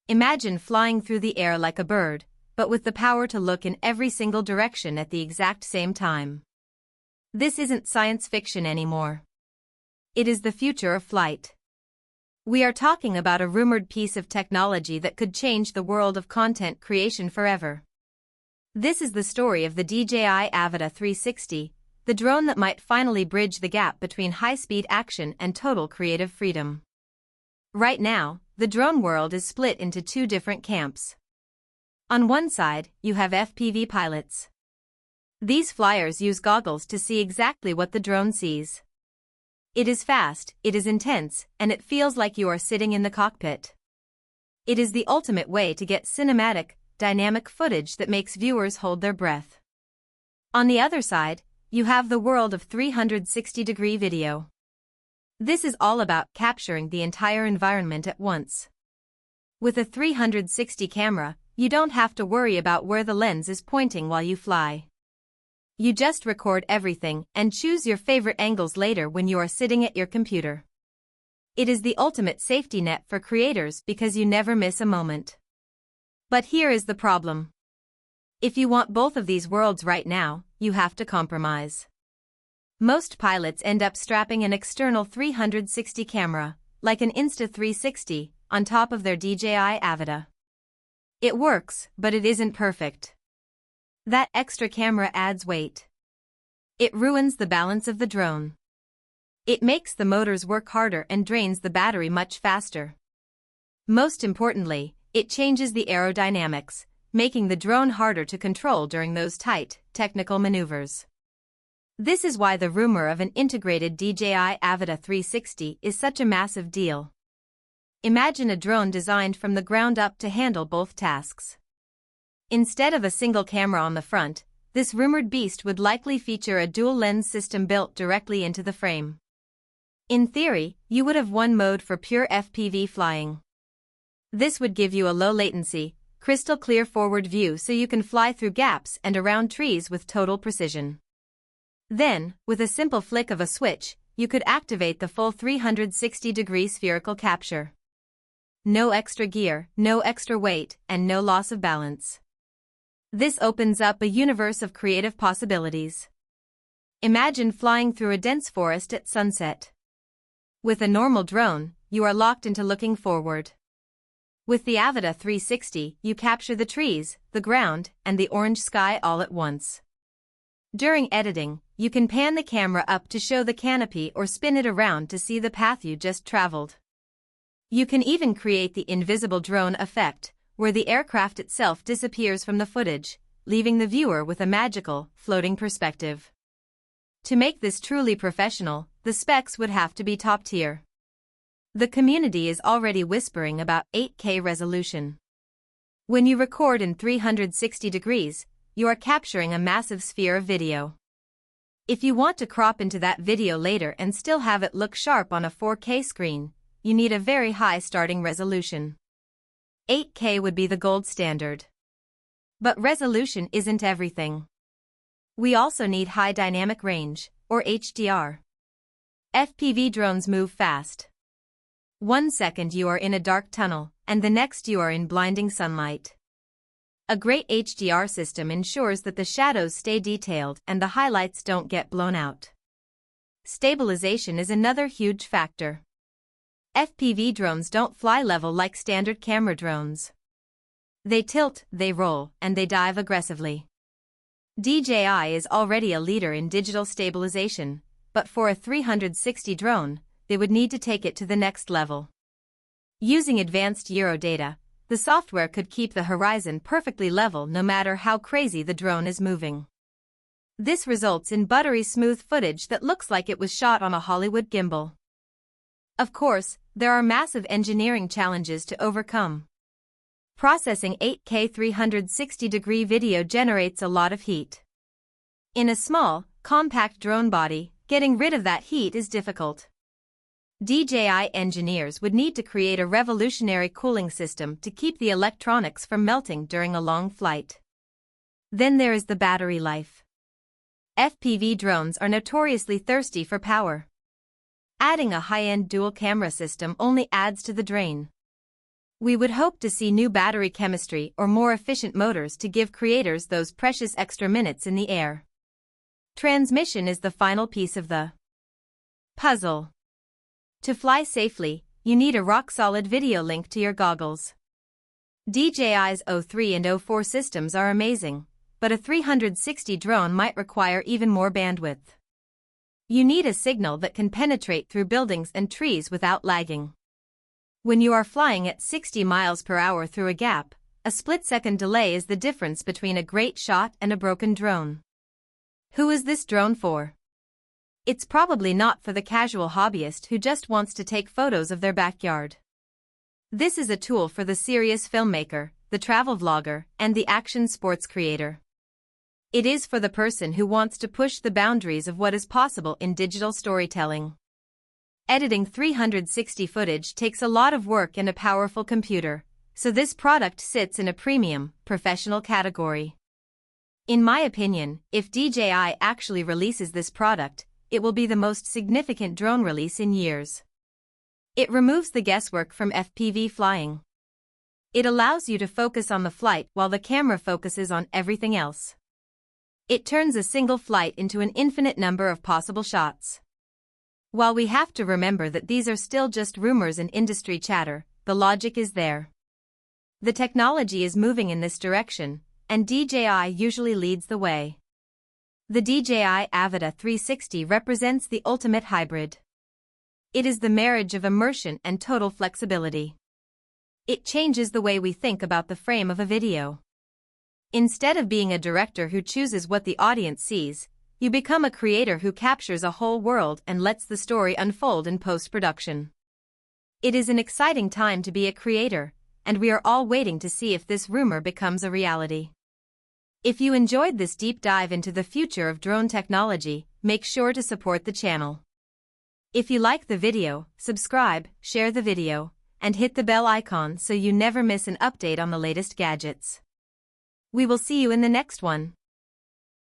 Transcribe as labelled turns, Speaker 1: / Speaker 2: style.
Speaker 1: Imagine flying through the air like a bird, but with the power to look in every single direction at the exact same time. This isn't science fiction anymore. It is the future of flight. We are talking about a rumored piece of technology that could change the world of content creation forever. This is the story of the DJI Avata 360, the drone that might finally bridge the gap between high-speed action and total creative freedom. Right now, the drone world is split into two different camps. On one side, you have FPV pilots. These flyers use goggles to see exactly what the drone sees. It is fast, it is intense, and it feels like you are sitting in the cockpit. It is the ultimate way to get cinematic, dynamic footage that makes viewers hold their breath. On the other side, you have the world of 360-degree video. This is all about capturing the entire environment at once. With a 360 camera, you don't have to worry about where the lens is pointing while you fly. You just record everything and choose your favorite angles later when you are sitting at your computer. It is the ultimate safety net for creators because you never miss a moment. But here is the problem. If you want both of these worlds right now, you have to compromise. Most pilots end up strapping an external 360 camera, like an Insta360, on top of their DJI Avata. It works, but it isn't perfect. That extra camera adds weight. It ruins the balance of the drone. It makes the motors work harder and drains the battery much faster. Most importantly, it changes the aerodynamics, making the drone harder to control during those tight, technical maneuvers. This is why the rumor of an integrated DJI Avata 360 is such a massive deal. Imagine a drone designed from the ground up to handle both tasks. Instead of a single camera on the front, this rumored beast would likely feature a dual-lens system built directly into the frame. In theory, you would have one mode for pure FPV flying. This would give you a low-latency, crystal-clear forward view so you can fly through gaps and around trees with total precision. Then, with a simple flick of a switch, you could activate the full 360-degree spherical capture. No extra gear, no extra weight, and no loss of balance. This opens up a universe of creative possibilities. Imagine flying through a dense forest at sunset. With a normal drone, you are locked into looking forward. With the Avata 360, you capture the trees, the ground, and the orange sky all at once. During editing, you can pan the camera up to show the canopy or spin it around to see the path you just traveled. You can even create the invisible drone effect, where the aircraft itself disappears from the footage, leaving the viewer with a magical, floating perspective. To make this truly professional, the specs would have to be top tier. The community is already whispering about 8K resolution. When you record in 360 degrees, you are capturing a massive sphere of video. If you want to crop into that video later and still have it look sharp on a 4K screen, you need a very high starting resolution. 8K would be the gold standard. But resolution isn't everything. We also need high dynamic range, or HDR. FPV drones move fast. 1 second you are in a dark tunnel, and the next you are in blinding sunlight. A great HDR system ensures that the shadows stay detailed and the highlights don't get blown out. Stabilization is another huge factor. FPV drones don't fly level like standard camera drones. They tilt, they roll, and they dive aggressively. DJI is already a leader in digital stabilization, but for a 360 drone, they would need to take it to the next level. Using advanced gyro data, the software could keep the horizon perfectly level no matter how crazy the drone is moving. This results in buttery smooth footage that looks like it was shot on a Hollywood gimbal. Of course, there are massive engineering challenges to overcome. Processing 8K 360-degree video generates a lot of heat. In a small, compact drone body, getting rid of that heat is difficult. DJI engineers would need to create a revolutionary cooling system to keep the electronics from melting during a long flight. Then there is the battery life. FPV drones are notoriously thirsty for power. Adding a high-end dual camera system only adds to the drain. We would hope to see new battery chemistry or more efficient motors to give creators those precious extra minutes in the air. Transmission is the final piece of the puzzle. To fly safely, you need a rock-solid video link to your goggles. DJI's O3 and O4 systems are amazing, but a 360 drone might require even more bandwidth. You need a signal that can penetrate through buildings and trees without lagging. When you are flying at 60 miles per hour through a gap, a split-second delay is the difference between a great shot and a broken drone. Who is this drone for? It's probably not for the casual hobbyist who just wants to take photos of their backyard. This is a tool for the serious filmmaker, the travel vlogger, and the action sports creator. It is for the person who wants to push the boundaries of what is possible in digital storytelling. Editing 360 footage takes a lot of work and a powerful computer, so this product sits in a premium, professional category. In my opinion, if DJI actually releases this product, it will be the most significant drone release in years. It removes the guesswork from FPV flying. It allows you to focus on the flight while the camera focuses on everything else. It turns a single flight into an infinite number of possible shots. While we have to remember that these are still just rumors and industry chatter, the logic is there. The technology is moving in this direction, and DJI usually leads the way. The DJI Avata 360 represents the ultimate hybrid. It is the marriage of immersion and total flexibility. It changes the way we think about the frame of a video. Instead of being a director who chooses what the audience sees, you become a creator who captures a whole world and lets the story unfold in post-production. It is an exciting time to be a creator, and we are all waiting to see if this rumor becomes a reality. If you enjoyed this deep dive into the future of drone technology, make sure to support the channel. If you like the video, subscribe, share the video, and hit the bell icon so you never miss an update on the latest gadgets. We will see you in the next one.